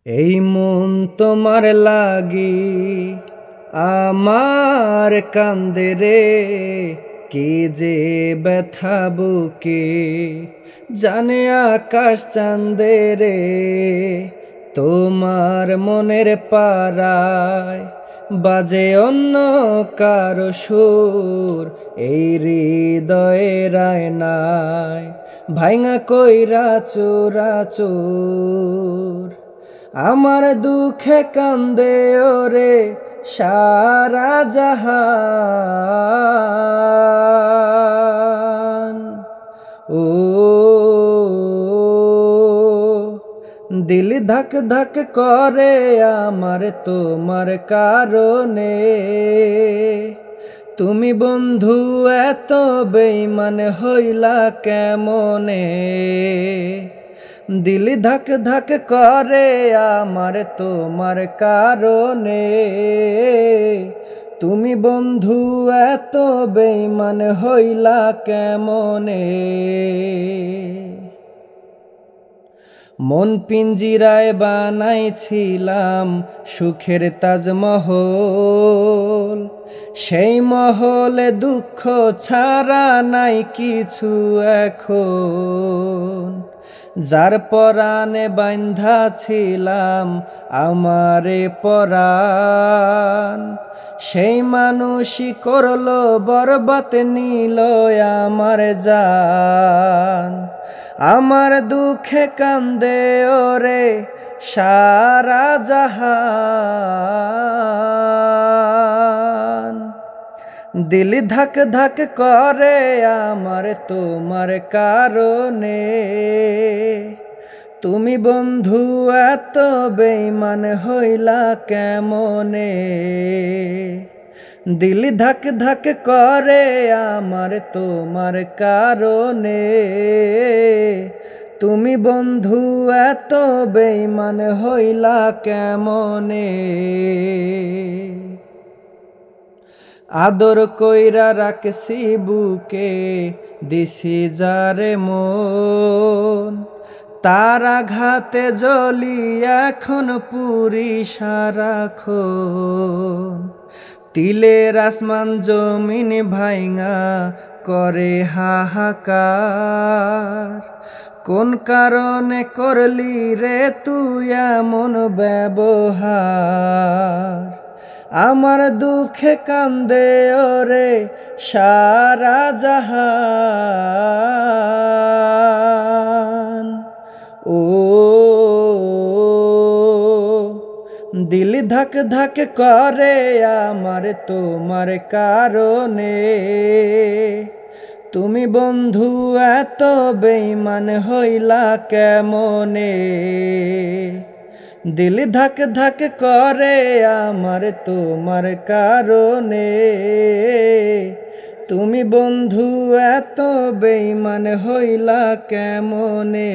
এই মন তোমার লাগি আমার কান্দে রে, কি যে ব্যথা বুকে জানে আকাশ চাঁদে রে। তোমার মনের পাড়ায় বাজে অন্য কারো সুর, এই হৃদয়ের আয়নায় ভাইঙা কইরা চোরাচুর। আমার দুঃখে কান্দে ওরে সারা জাহান। ও দিল ধক ধক করে আমার তোমার কারণে। তুমি বন্ধু এত বেঈমান হইলা কেমনে? দিল ধক ধক করে আমার তোমার কারণে। তুমি বন্ধু এত বেঈমান হইলা কেমনে? মন পিঞ্জিরায় বানাইছিলাম সুখের তাজমহল, সেই মহলে দুঃখ ছাড়া নাই কিছু এখন। যার পরাণে বান্ধা ছিলাম আমারে পরাণ, সেই মানুষই করলো বরবাদ, নিল আমার জান। আমার দুঃখে কান্দে ওরে সারা জাহান। দিল ধক ধক করে আমার তোমার কারণে। তুমি বন্ধু এত বেঈমান হইলা কেমনে? দিল ধক ধক করে আমার তোমার কারণে। তুমি বন্ধু এত বেঈমান হইলা কেমনে? আদর কইরা রাখছি বুকে দিছি যারে মন, তার আঘাতে জ্বলি এখন পুরি সারাক্ষণ। তিলের আসমান জমিন ভাইঙা করে হাহাকার, কোন কারণে করলি রে তুই এমন ব্যবহার? আমার দুঃখে কান্দে ওরে সারা জাহান। ও দিল ধক ধক করে আমার তোমার কারণে। তুমি বন্ধু এত বেঈমান হইলা কেমনে? দিল ধক ধক করে আমার তোমার কারণে। তুমি বন্ধু এত বেঈমান হইলা কেমনে?